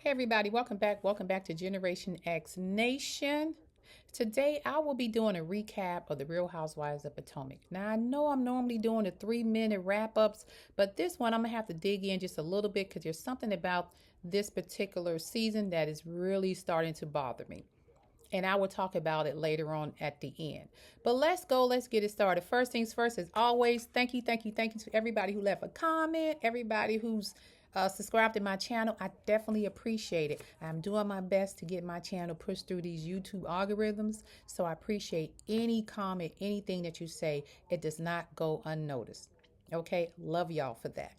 Hey everybody, welcome back. Welcome back to Generation X Nation. Today I will be doing a recap of the Real Housewives of Potomac. Now I know I'm normally doing the 3 minute wrap ups, but this one I'm gonna have to dig in just a little bit because there's something about this particular season that is really starting to bother me. And I will talk about it later on at the end. But let's go, let's get it started. First things first, as always, thank you to everybody who left a comment, everybody who's subscribed to my channel. I definitely appreciate it. I'm doing my best to get my channel pushed through these YouTube algorithms. So I appreciate any comment, anything that you say. It does not go unnoticed. Okay, love y'all for that.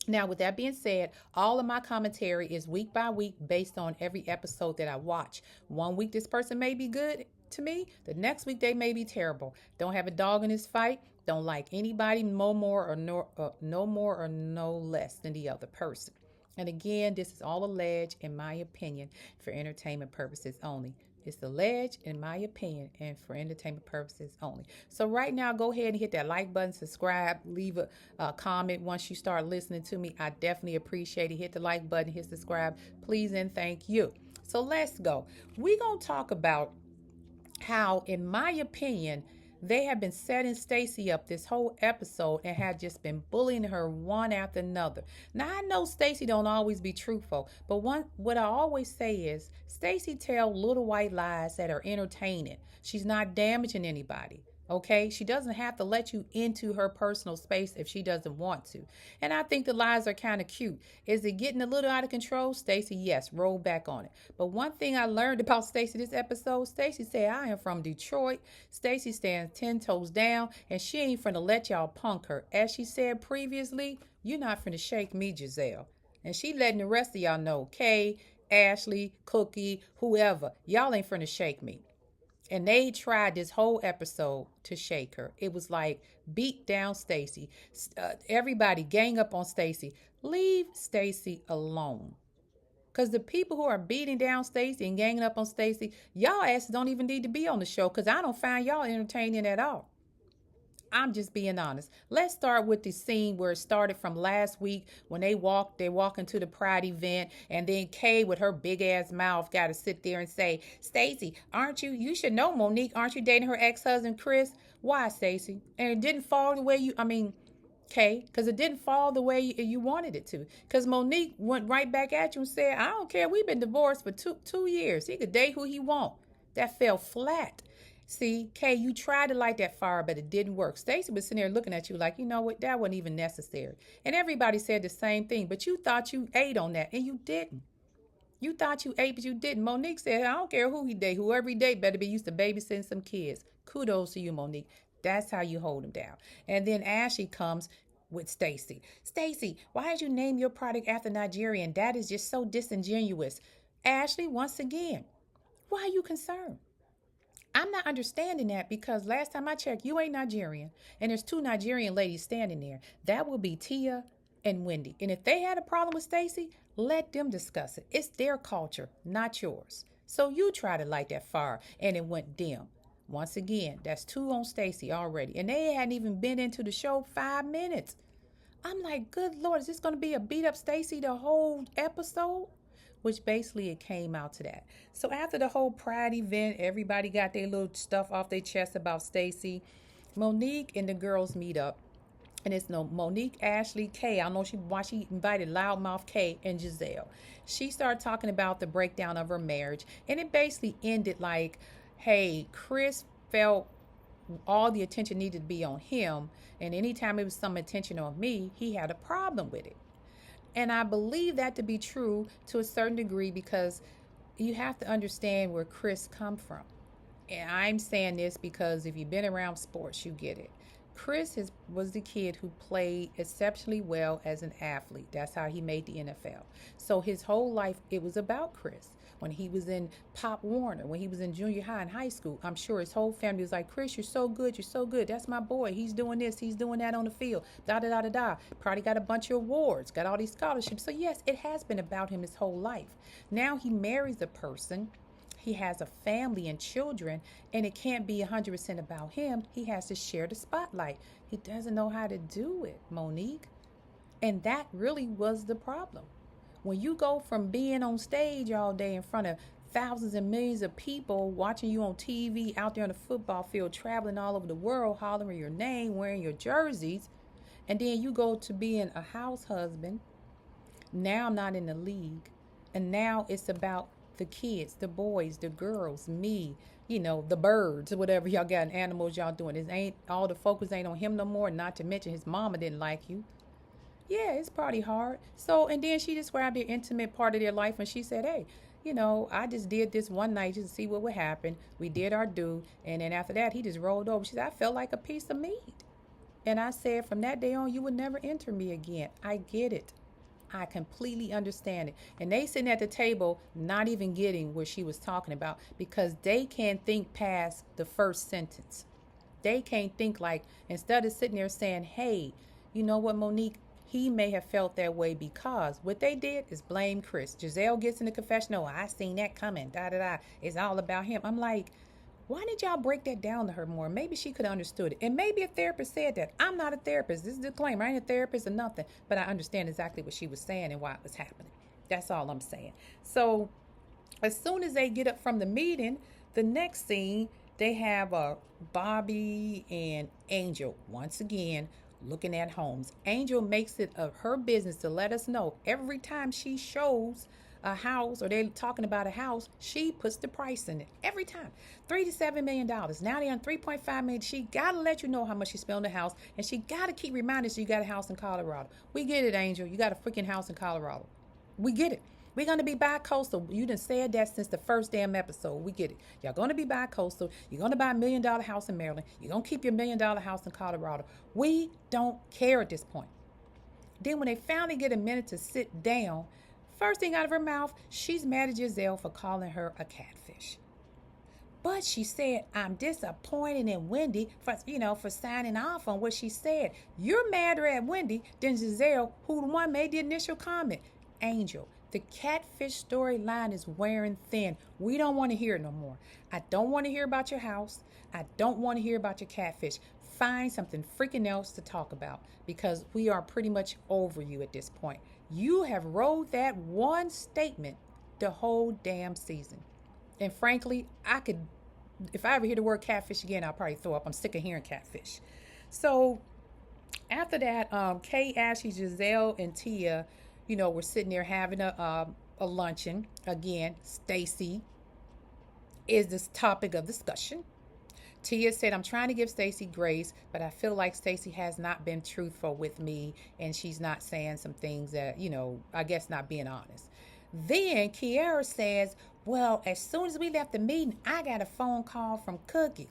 Now, with that being said, all of my commentary is week by week based on every episode that I watch. One week, this person may be good to me. The next week, they may be terrible. Don't have a dog in this fight. Don't like anybody no more or no less than the other person. And again, this is all alleged, in my opinion, for entertainment purposes only. It's alleged, in my opinion, and for entertainment purposes only. So right now, go ahead and hit that like button, subscribe, leave a comment once you start listening to me. I definitely appreciate it. Hit the like button, hit subscribe, please and thank you. So let's go. We're going to talk about how, in my opinion, they have been setting Stacey up this whole episode and have just been bullying her one after another. Now I know Stacey don't always be truthful, but what I always say is Stacey tell little white lies that are entertaining. She's not damaging anybody. Okay, she doesn't have to let you into her personal space if she doesn't want to. And I think the lies are kind of cute. Is it getting a little out of control? Stacey, yes, roll back on it. But one thing I learned about Stacey this episode, Stacey said, I am from Detroit. Stacey stands 10 toes down, and she ain't finna let y'all punk her. As she said previously, you're not finna shake me, Giselle. And she letting the rest of y'all know, Kay, Ashley, Cookie, whoever, y'all ain't finna shake me. And they tried this whole episode to shake her. It was like beat down Stacey. Everybody gang up on Stacey. Leave Stacey alone. Because the people who are beating down Stacey and ganging up on Stacey, y'all asses don't even need to be on the show because I don't find y'all entertaining at all. I'm just being honest. Let's start with the scene where it started from last week when they walk into the Pride event, and then Kay with her big ass mouth got to sit there and say, Stacey, you should know Monique, aren't you dating her ex-husband Chris? Why, Stacey? And it didn't fall the way Kay, because it didn't fall the way you wanted it to. Because Monique went right back at you and said, I don't care, we've been divorced for two years. He could date who he want. That fell flat. See, Kay, you tried to light that fire, but it didn't work. Stacey was sitting there looking at you like, you know what, that wasn't even necessary. And everybody said the same thing, but you thought you ate on that, and you didn't. You thought you ate, but you didn't. Monique said, I don't care who he date. Whoever he date better be used to babysitting some kids. Kudos to you, Monique. That's how you hold him down. And then Ashley comes with Stacey. Stacey, why did you name your product after Nigerian? That is just so disingenuous. Ashley, once again, why are you concerned? I'm not understanding that because last time I checked, you ain't Nigerian. And there's two Nigerian ladies standing there. That would be Tia and Wendy. And if they had a problem with Stacey, let them discuss it. It's their culture, not yours. So you try to light that fire and it went dim. Once again, that's two on Stacey already. And they hadn't even been into the show 5 minutes. I'm like, good Lord, is this going to be a beat up Stacey the whole episode? Which basically it came out to that. So after the whole Pride event, everybody got their little stuff off their chest about Stacey. Monique and the girls meet up. And it's no Monique, Ashley, Kay. I don't know why she invited Loudmouth Kay and Giselle. She started talking about the breakdown of her marriage. And it basically ended like, hey, Chris felt all the attention needed to be on him. And anytime it was some attention on me, he had a problem with it. And I believe that to be true to a certain degree because you have to understand where Chris come from. And I'm saying this because if you've been around sports, you get it. Was the kid who played exceptionally well as an athlete. That's how he made the NFL. So his whole life, it was about Chris. When he was in Pop Warner, when he was in junior high and high school, I'm sure his whole family was like, Chris, you're so good. You're so good. That's my boy. He's doing this. He's doing that on the field. Da, da, da, da, da. Probably got a bunch of awards, got all these scholarships. So yes, it has been about him his whole life. Now he marries a person. He has a family and children, and it can't be 100% about him. He has to share the spotlight. He doesn't know how to do it, Monique. And that really was the problem. When you go from being on stage all day in front of thousands and millions of people watching you on TV, out there on the football field, traveling all over the world, hollering your name, wearing your jerseys, and then you go to being a house husband. Now I'm not in the league. And now it's about the kids, the boys, the girls, me, the birds, whatever y'all got, animals y'all doing. It ain't all the focus ain't on him no more. Not to mention his mama didn't like you. Yeah, it's probably hard. So, and then she described the intimate part of their life, and she said, hey, I just did this one night just to see what would happen. We did our due, and then after that, he just rolled over. She said, I felt like a piece of meat. And I said, from that day on, you would never enter me again. I get it. I completely understand it. And they sitting at the table not even getting what she was talking about because they can't think past the first sentence. They can't think like, instead of sitting there saying, hey, you know what, Monique, he may have felt that way because what they did is blame Chris. Giselle gets in the confessional. I seen that coming. Da da da. It's all about him. I'm like, why did y'all break that down to her more? Maybe she could have understood it. And maybe a therapist said that. I'm not a therapist. This is a disclaimer. I ain't a therapist or nothing. But I understand exactly what she was saying and why it was happening. That's all I'm saying. So as soon as they get up from the meeting, the next scene, they have Bobby and Angel once again looking at homes. Angel makes it of her business to let us know every time she shows a house or they're talking about a house, she puts the price in it every time. $3 to $7 million. Now they're on 3.5 million. She gotta let you know how much she spent on the house, and she gotta keep reminding us you got a house in Colorado. We get it, Angel. You got a freaking house in Colorado. We get it. We're going to be bi-coastal. You done said that since the first damn episode. We get it. Y'all going to be bi-coastal. You're going to buy $1 million house in Maryland. You're going to keep your $1 million house in Colorado. We don't care at this point. Then when they finally get a minute to sit down, first thing out of her mouth, she's mad at Giselle for calling her a catfish. But she said, I'm disappointed in Wendy for signing off on what she said. You're madder at Wendy than Giselle, who the one made the initial comment. Angel, the catfish storyline is wearing thin. We don't want to hear it no more. I don't want to hear about your house. I don't want to hear about your catfish. Find something freaking else to talk about because we are pretty much over you at this point. You have rode that one statement the whole damn season. And frankly, if I ever hear the word catfish again, I'll probably throw up. I'm sick of hearing catfish. So after that, Kay, Ashley, Giselle, and Tia, we're sitting there having a luncheon. Again, Stacy is this topic of discussion. Tia said, I'm trying to give Stacy grace, but I feel like Stacy has not been truthful with me, and she's not saying some things that, I guess not being honest. Then Kiara says, well, as soon as we left the meeting, I got a phone call from Cookie.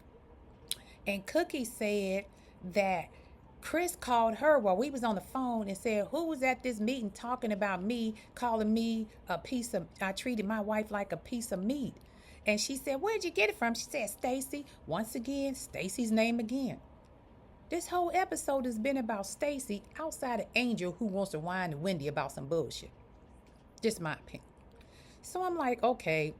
And Cookie said that Chris called her while we was on the phone and said, who was at this meeting talking about me, calling me I treated my wife like a piece of meat. And she said, where'd you get it from? She said, Stacy. Once again, Stacy's name again. This whole episode has been about Stacy outside of Angel, who wants to whine to Wendy about some bullshit. Just my opinion. So I'm like, okay,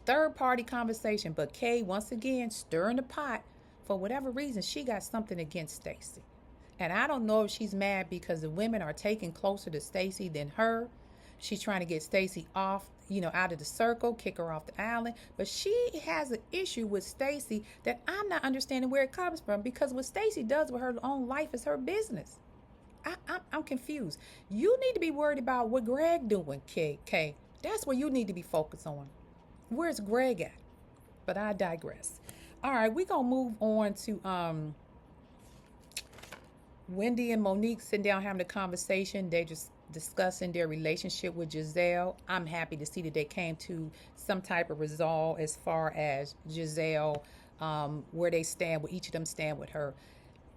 third party conversation, but Kay once again stirring the pot. For whatever reason, she got something against Stacy. And I don't know if she's mad because the women are taking closer to Stacy than her. She's trying to get Stacy off, out of the circle, kick her off the island. But she has an issue with Stacy that I'm not understanding where it comes from, because what Stacy does with her own life is her business. I'm confused. You need to be worried about what Greg doing, Kay. That's where you need to be focused on. Where's Greg at? But I digress. All right, we're going to move on to Wendy and Monique sitting down having a conversation. They're just discussing their relationship with Giselle. I'm happy to see that they came to some type of resolve as far as Giselle, where they stand, where each of them stand with her.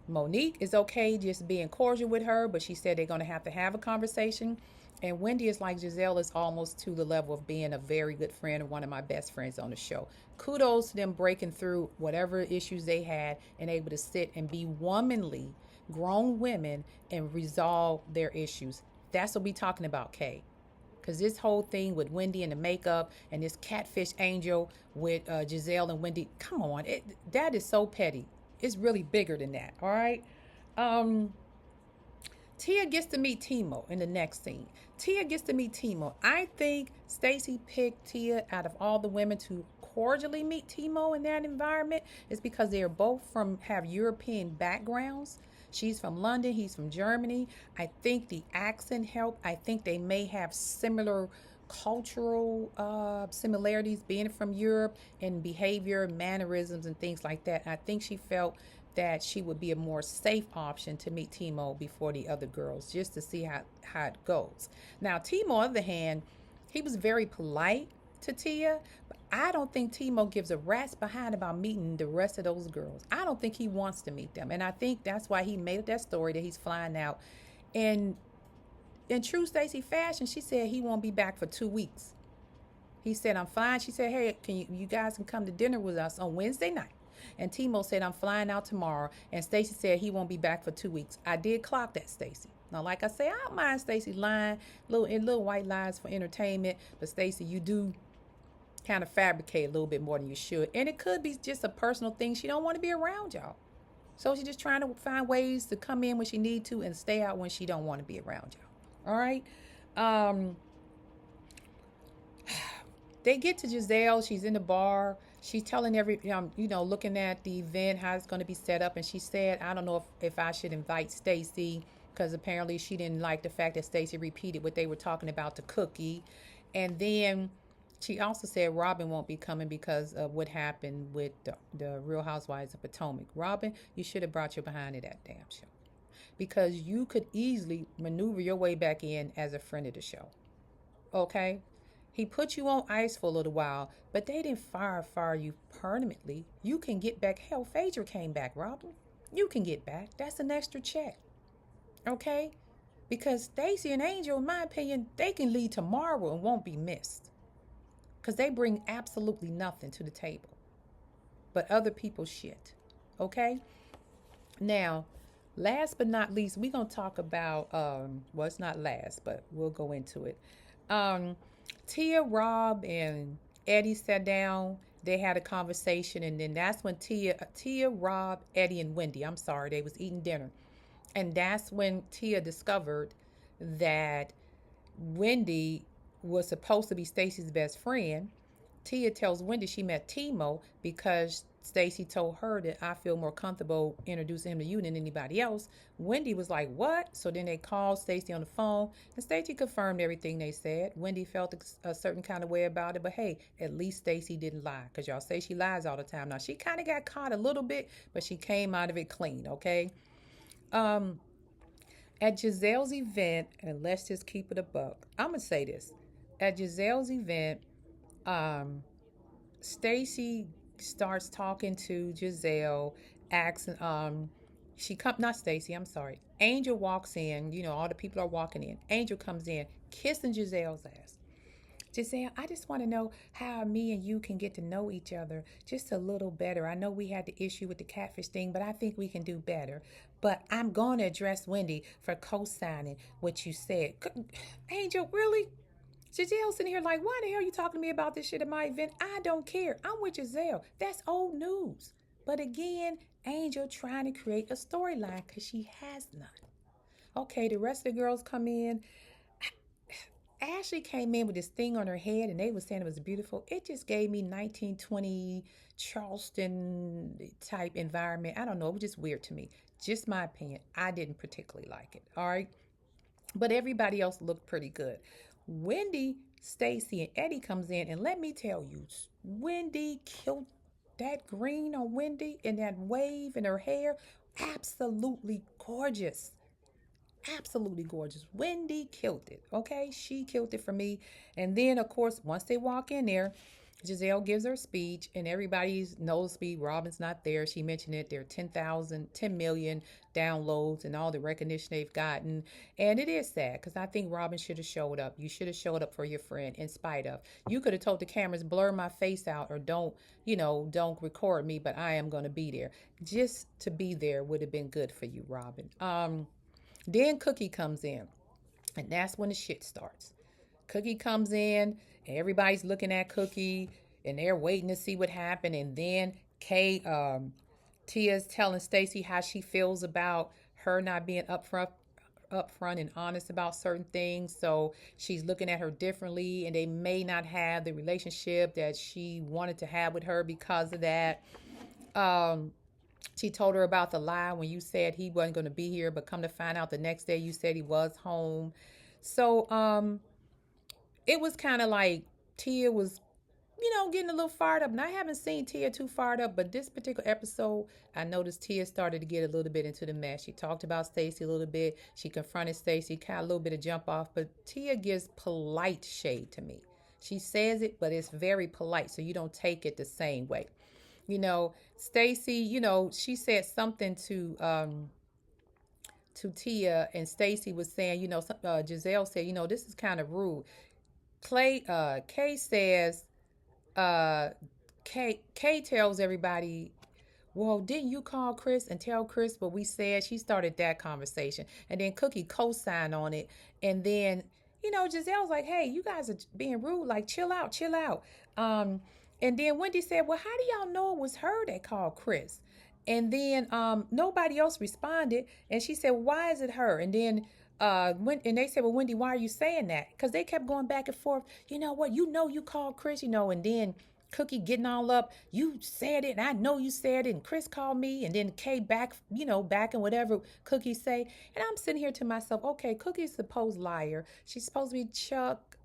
Monique is okay just being cordial with her, but she said they're going to have a conversation. And Wendy is like, Giselle is almost to the level of being a very good friend and one of my best friends on the show. Kudos to them breaking through whatever issues they had and able to sit and be womanly, grown women and resolve their issues. That's what we're talking about, Kay. Because this whole thing with Wendy and the makeup and this catfish Angel with Giselle and Wendy, come on, that is so petty. It's really bigger than that, all right? Tia gets to meet Timo in the next scene. Tia gets to meet Timo. I think Stacy picked Tia out of all the women to cordially meet Timo in that environment is because they are both from have European backgrounds. She's from London, he's from Germany. I think the accent helped. I think they may have similar cultural similarities being from Europe and behavior, mannerisms, and things like that. I think she felt that she would be a more safe option to meet Timo before the other girls, just to see how it goes. Now, Timo, on the other hand, he was very polite to Tia, but I don't think Timo gives a rat's behind about meeting the rest of those girls. I don't think he wants to meet them. And I think that's why he made that story that he's flying out. And in true Stacy fashion, she said he won't be back for 2 weeks. He said, I'm flying. She said, hey, you guys can come to dinner with us on Wednesday night. And Timo said, I'm flying out tomorrow. And Stacy said he won't be back for 2 weeks. I did clock that, Stacy. Now, like I say, I don't mind Stacy lying, little white lies for entertainment. But Stacy, you do kind of fabricate a little bit more than you should. And it could be just a personal thing. She don't want to be around y'all. So she's just trying to find ways to come in when she need to and stay out when she don't want to be around y'all. All right. They get to Giselle. She's in the bar. She's telling looking at the event, how it's going to be set up. And she said, I don't know if I should invite Stacy, because apparently she didn't like the fact that Stacy repeated what they were talking about to Cookie. And then she also said Robin won't be coming because of what happened with the Real Housewives of Potomac. Robin, you should have brought your behind to that damn show, because you could easily maneuver your way back in as a friend of the show. Okay? He put you on ice for a little while, but they didn't fire you permanently. You can get back. Hell, Phaedra came back, Robin. You can get back. That's an extra check. Okay? Because Stacy and Angel, in my opinion, they can leave tomorrow and won't be missed. Because they bring absolutely nothing to the table. But other people's shit. Okay? Now, last but not least, we're going to talk about, well, it's not last, but we'll go into it. Tia, Rhob, and Eddie sat down. They had a conversation, and then that's when Tia, Rhob, Eddie, and Wendy, I'm sorry, they was eating dinner. And that's when Tia discovered that Wendy was supposed to be Stacy's best friend. Tia tells Wendy she met Timo because Stacy told her that I feel more comfortable introducing him to you than anybody else. Wendy was like, what? So then they called Stacy on the phone, and Stacy confirmed everything they said. Wendy felt a certain kind of way about it, but hey, at least Stacy didn't lie, because y'all say she lies all the time. Now, she kind of got caught a little bit, but she came out of it clean, okay? At Giselle's event, and let's just keep it a buck, I'm going to say this. At Giselle's event, Stacy starts talking to Giselle, asking, not Stacy, I'm sorry. Angel walks in, all the people are walking in. Angel comes in, kissing Giselle's ass. Giselle, I just want to know how me and you can get to know each other just a little better. I know we had the issue with the catfish thing, but I think we can do better. But I'm going to address Wendy for co-signing what you said. Angel, really? Giselle sitting here like, why the hell are you talking to me about this shit at my event? I don't care. I'm with Giselle. That's old news. But again, Angel trying to create a storyline because she has none. Okay, the rest of the girls come in. Ashley came in with this thing on her head, and they were saying it was beautiful. It just gave me 1920 Charleston type environment. I don't know. It was just weird to me. Just my opinion. I didn't particularly like it. All right. But everybody else looked pretty good. Wendy, Stacy, and Eddie comes in, and let me tell you, Wendy killed that green on Wendy and that wave in her hair. Absolutely gorgeous. Absolutely gorgeous. Wendy killed it. Okay, she killed it for me. And then, of course, once they walk in there, Giselle gives her speech, and everybody knows speed. Robin's not there. She mentioned it. There are 10 million downloads and all the recognition they've gotten. And it is sad, because I think Robin should have showed up. You should have showed up for your friend in spite of. You could have told the cameras, blur my face out, or don't record me, but I am going to be there. Just to be there would have been good for you, Robin. Then Cookie comes in, and that's when the shit starts. Cookie comes in, and everybody's looking at Cookie, and they're waiting to see what happened. And then Tia's telling Stacy how she feels about her not being upfront upfront and honest about certain things. So she's looking at her differently, and they may not have the relationship that she wanted to have with her because of that. Um, she told her about the lie when you said he wasn't going to be here, but come to find out the next day you said he was home. So it was kind of like Tia was, getting a little fired up. And I haven't seen Tia too fired up, but this particular episode, I noticed Tia started to get a little bit into the mess. She talked about Stacey a little bit. She confronted Stacey, kind of a little bit of jump off, but Tia gives polite shade to me. She says it, but it's very polite, so you don't take it the same way. Stacey, she said something to Tia, and Stacey was saying, Giselle said, this is kind of rude. Kay says, uh, Kay tells everybody, well, didn't you call Chris and tell Chris what we said? She started that conversation. And then Cookie co-signed on it. And then, Giselle's like, hey, you guys are being rude. Like, chill out, chill out. And then Wendy said, well, how do y'all know it was her that called Chris? And then nobody else responded. And she said, why is it her? And then and they said, well, Wendy, why are you saying that? Because they kept going back and forth. You know what? You called Chris, and then Cookie getting all up. You said it, and I know you said it, and Chris called me, and then Kay back, back and whatever Cookie say. And I'm sitting here to myself, okay, Cookie's supposed liar. She's supposed to be Chuck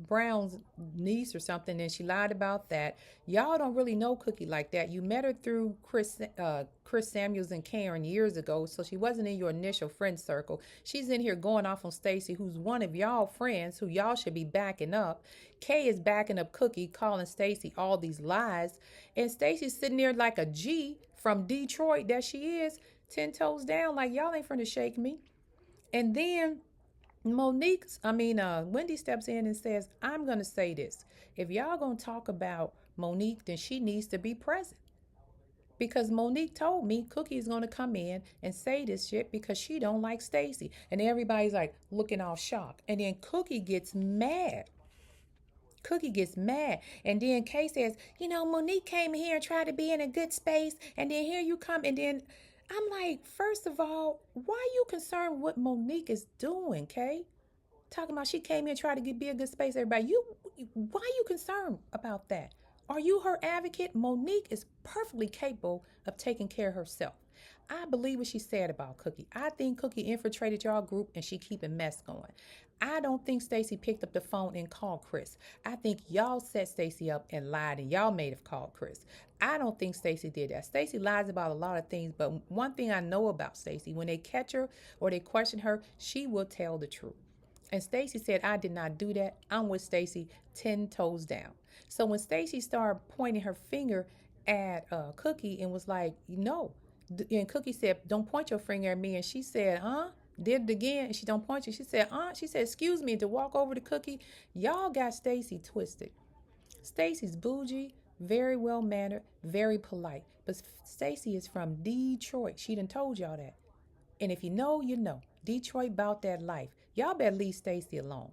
Brown's niece or something, and she lied about that. Y'all don't really know Cookie like that. You met her through Chris Samuels and Karen years ago, so she wasn't in your initial friend circle. She's in here going off on Stacey, who's one of y'all friends, who y'all should be backing up. Kay is backing up Cookie, calling Stacey all these lies, and Stacey's sitting there like a G from Detroit that she is, 10 toes down, like y'all ain't finna shake me. And then Wendy steps in and says, I'm going to say this. If y'all going to talk about Monique, then she needs to be present. Because Monique told me Cookie's going to come in and say this shit because she don't like Stacey. And everybody's like looking all shocked. And then Cookie gets mad. And then Kay says, Monique came here and tried to be in a good space. And then here you come. And then I'm like, first of all, why are you concerned what Monique is doing, Kay? Talking about she came here and tried to be a good space, everybody. Why are you concerned about that? Are you her advocate? Monique is perfectly capable of taking care of herself. I believe what she said about Cookie. I think Cookie infiltrated y'all group and she keeping mess going. I don't think Stacey picked up the phone and called Chris. I think y'all set Stacey up and lied and y'all may have called Chris. I don't think Stacey did that. Stacey lies about a lot of things, but one thing I know about Stacey, when they catch her or they question her, she will tell the truth. And Stacey said, I did not do that. I'm with Stacey 10 toes down. So when Stacey started pointing her finger at Cookie and was like, no. And Cookie said, don't point your finger at me. And she said, did it again. And she don't point you. She said, She said, excuse me, to walk over to Cookie. Y'all got Stacey twisted. Stacey's bougie, very well mannered, very polite. But Stacey is from Detroit. She done told y'all that. And if you know, you know. Detroit about that life. Y'all better leave Stacey alone.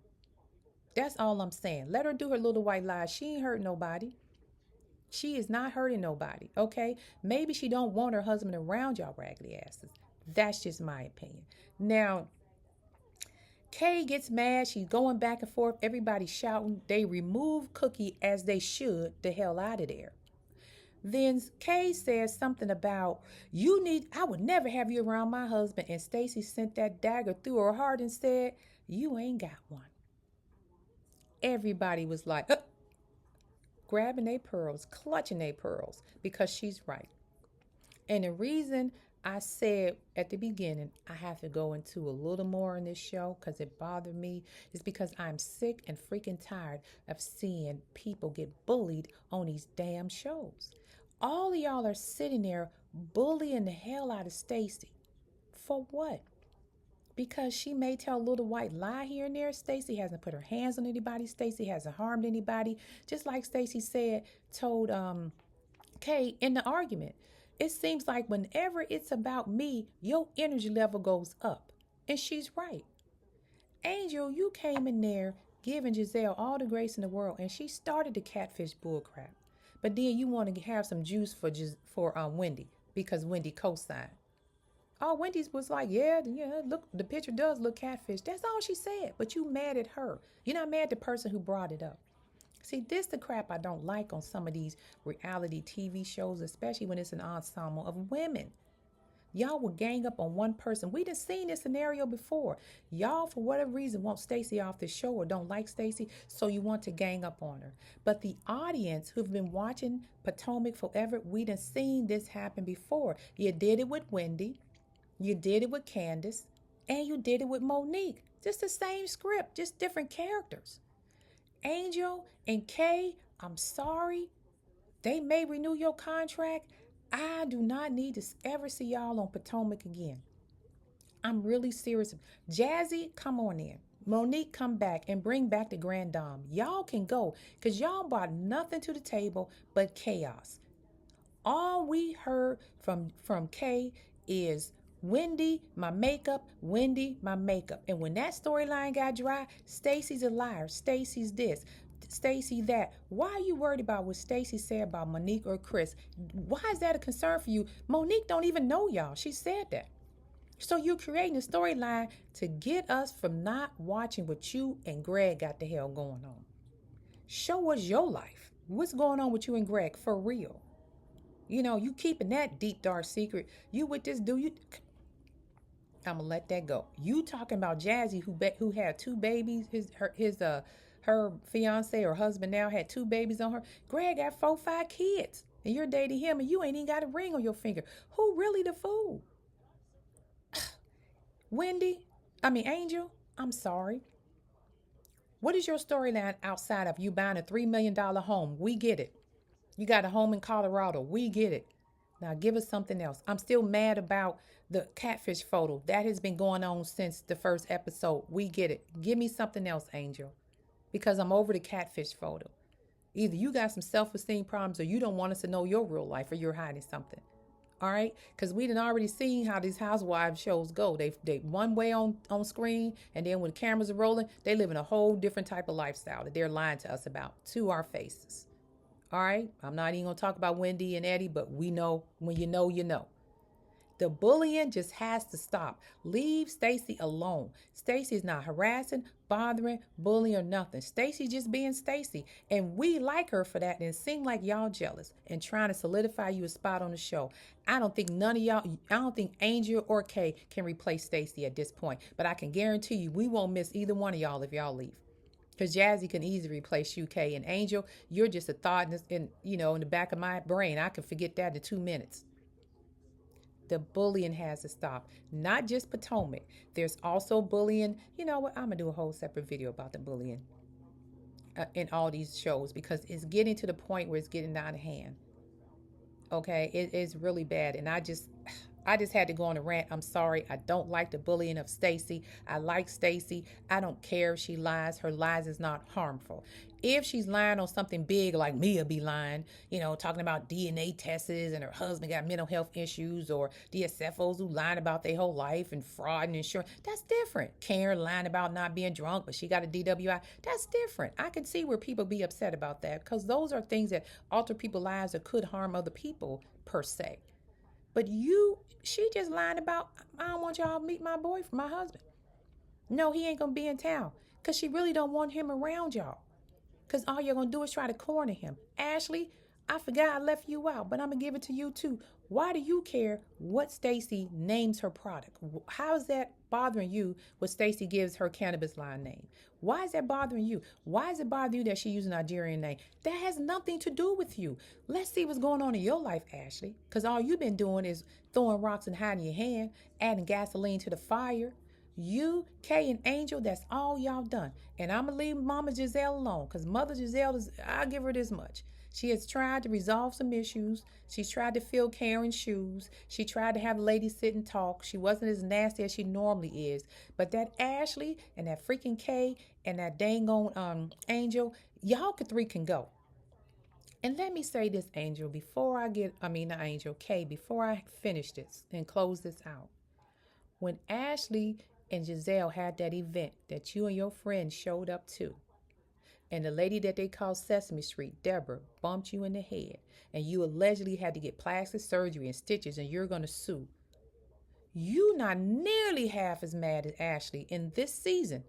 That's all I'm saying. Let her do her little white lies. She ain't hurt nobody. She is not hurting nobody, okay? Maybe she don't want her husband around y'all raggedy asses. That's just my opinion. Now, Kay gets mad. She's going back and forth. Everybody's shouting. They remove Cookie, as they should, the hell out of there. Then Kay says something about, I would never have you around my husband. And Stacey sent that dagger through her heart and said, you ain't got one. Everybody was like, grabbing their pearls, clutching their pearls, because she's right. And the reason I said at the beginning, I have to go into a little more in this show because it bothered me, is because I'm sick and freaking tired of seeing people get bullied on these damn shows. All of y'all are sitting there bullying the hell out of Stacey. For what? Because she may tell a little white lie here and there. Stacey hasn't put her hands on anybody. Stacey hasn't harmed anybody. Just like Stacey told Kay in the argument. It seems like whenever it's about me, your energy level goes up. And she's right. Angel, you came in there giving Giselle all the grace in the world, and she started the catfish bullcrap. But then you want to have some juice for Wendy because Wendy co-signed. All Wendy's was like, yeah, yeah, look, the picture does look catfish. That's all she said. But you mad at her. You're not mad at the person who brought it up. See, this the crap I don't like on some of these reality TV shows, especially when it's an ensemble of women. Y'all will gang up on one person. We done seen this scenario before. Y'all, for whatever reason, want Stacey off the show or don't like Stacey, so you want to gang up on her. But the audience who've been watching Potomac forever, we done seen this happen before. You did it with Wendy, you did it with Candace, and you did it with Monique. Just the same script, just different characters. Angel and Kay, I'm sorry, they may renew your contract. I do not need to ever see y'all on Potomac again. I'm really serious. Jazzy, come on in. Monique, come back and bring back the Grand Dame. Y'all can go because y'all brought nothing to the table but chaos. All we heard from Kay is Wendy, my makeup, Wendy, my makeup. And when that storyline got dry, Stacey's a liar. Stacey's this. Stacey that. Why are you worried about what Stacey said about Monique or Chris? Why is that a concern for you? Monique don't even know y'all. She said that. So you're creating a storyline to get us from not watching what you and Greg got the hell going on. Show us your life. What's going on with you and Greg for real? You know, you keeping that deep dark secret. You with this dude, I'm gonna let that go. You talking about Jazzy who had two babies, her fiance or husband now had two babies on her. Greg got 4, 5 kids. And you're dating him and you ain't even got a ring on your finger. Who really the fool? Angel, I'm sorry. What is your storyline outside of you buying a $3 million home? We get it. You got a home in Colorado. We get it. Now give us something else. I'm still mad about the catfish photo. That has been going on since the first episode. We get it. Give me something else, Angel. Because I'm over the catfish photo. Either you got some self-esteem problems or you don't want us to know your real life or you're hiding something. All right? Because we done already seen how these housewives shows go. They one way on screen, and then when the cameras are rolling, they live in a whole different type of lifestyle that they're lying to us about to our faces. All right? I'm not even going to talk about Wendy and Eddie, but we know when you know, you know. The bullying just has to stop. Leave Stacey alone. Stacey is not harassing, bothering, bullying, or nothing. Stacey just being Stacey. And we like her for that. And it seems like y'all jealous and trying to solidify you a spot on the show. I don't think none of y'all, I don't think Angel or Kay can replace Stacey at this point. But I can guarantee you we won't miss either one of y'all if y'all leave. Because Jazzy can easily replace you, Kay. And Angel, you're just a thought in the back of my brain. I can forget that in 2 minutes. The bullying has to stop. Not just Potomac. There's also bullying. You know what? I'm going to do a whole separate video about the bullying in all these shows because it's getting to the point where it's getting out of hand. Okay? It is really bad. And I just had to go on a rant. I'm sorry. I don't like the bullying of Stacey. I like Stacey. I don't care if she lies. Her lies is not harmful. If she's lying on something big like Mia be lying, talking about DNA tests and her husband got mental health issues or DSFOs who lying about their whole life and fraud and insurance, that's different. Karen lying about not being drunk, but she got a DWI, that's different. I can see where people be upset about that because those are things that alter people's lives or could harm other people per se. But she just lying about, I don't want y'all to meet my boyfriend, my husband. No, he ain't going to be in town because she really don't want him around y'all. Because all you're going to do is try to corner him. Ashley, I forgot I left you out, but I'm going to give it to you too. Why do you care what Stacey names her product? How is that bothering you when Stacey gives her cannabis line name? Why is that bothering you? Why is it bothering you that she used a Nigerian name? That has nothing to do with you. Let's see what's going on in your life, Ashley. Because all you've been doing is throwing rocks and hiding your hand, adding gasoline to the fire. You, Kay, and Angel, that's all y'all done. And I'm going to leave Mama Giselle alone because Mother Giselle, I'll give her this much. She has tried to resolve some issues. She's tried to fill Karen's shoes. She tried to have the ladies sit and talk. She wasn't as nasty as she normally is. But that Ashley and that freaking Kay and that dang on Angel, y'all three can go. And let me say this, Angel, Kay, before I finish this and close this out. When Ashley and Giselle had that event that you and your friend showed up to, and the lady that they call Sesame Street, Deborah, bumped you in the head, and you allegedly had to get plastic surgery and stitches, and you're going to sue. You not nearly half as mad as Ashley in this season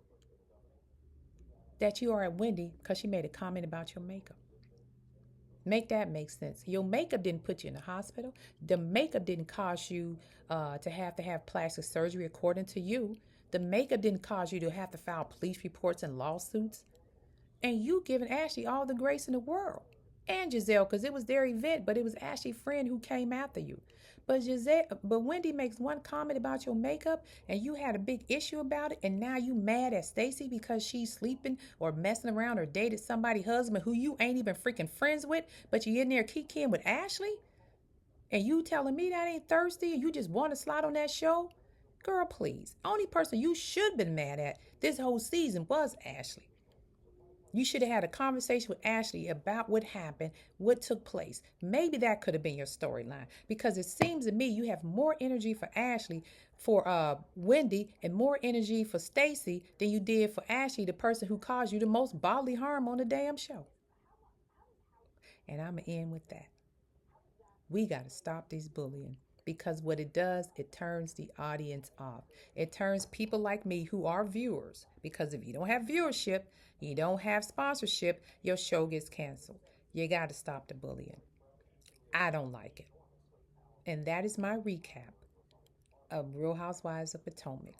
that you are at Wendy because she made a comment about your makeup. Make that make sense. Your makeup didn't put you in the hospital. The makeup didn't cause you to have plastic surgery, according to you. The makeup didn't cause you to have to file police reports and lawsuits. And you giving Ashley all the grace in the world. And Giselle, because it was their event, but it was Ashley's friend who came after you. But Wendy makes one comment about your makeup, and you had a big issue about it, and now you mad at Stacy because she's sleeping or messing around or dated somebody's husband who you ain't even freaking friends with, but you in there kikiing with Ashley, and you telling me that ain't thirsty, and you just want to slide on that show, girl, please. Only person you should have been mad at this whole season was Ashley. You should have had a conversation with Ashley about what happened, what took place. Maybe that could have been your storyline, because it seems to me you have more energy for Ashley, for Wendy, and more energy for Stacy than you did for Ashley, the person who caused you the most bodily harm on the damn show. And I'm going to end with that. We got to stop this bullying, because what it does, it turns the audience off. It turns people like me who are viewers, because if you don't have viewership, you don't have sponsorship, your show gets canceled. You got to stop the bullying. I don't like it. And that is my recap of Real Housewives of Potomac.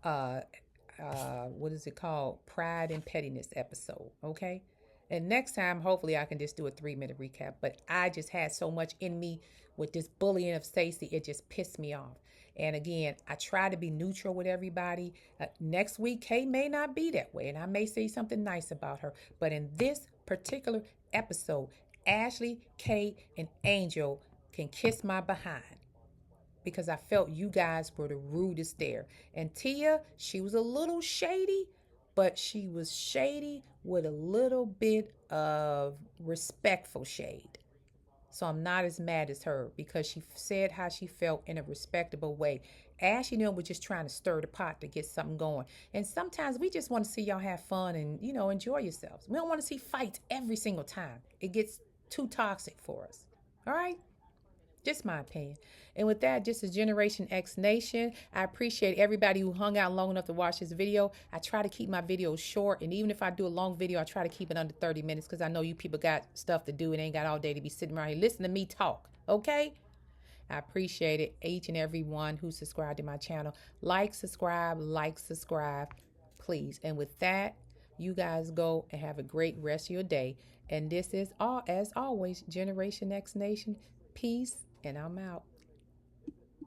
What is it called? Pride and Pettiness episode. Okay. And next time, hopefully, I can just do a 3-minute recap. But I just had so much in me with this bullying of Stacey, it just pissed me off. And again, I try to be neutral with everybody. Next week, Kay may not be that way, and I may say something nice about her. But in this particular episode, Ashley, Kay, and Angel can kiss my behind, because I felt you guys were the rudest there. And Tia, she was a little shady, but she was shady with a little bit of respectful shade. So I'm not as mad as her, because she said how she felt in a respectable way. Ashley and them were just trying to stir the pot to get something going. And sometimes we just want to see y'all have fun and, enjoy yourselves. We don't want to see fights every single time. It gets too toxic for us. All right? Just my opinion. And with that, just as Generation X Nation, I appreciate everybody who hung out long enough to watch this video. I try to keep my videos short, and even if I do a long video, I try to keep it under 30 minutes, because I know you people got stuff to do and ain't got all day to be sitting around here listening to me talk, okay? I appreciate it, each and every one who subscribed to my channel. Like, subscribe, please. And with that, you guys go and have a great rest of your day. And this is, as always, Generation X Nation. Peace, and I'm out.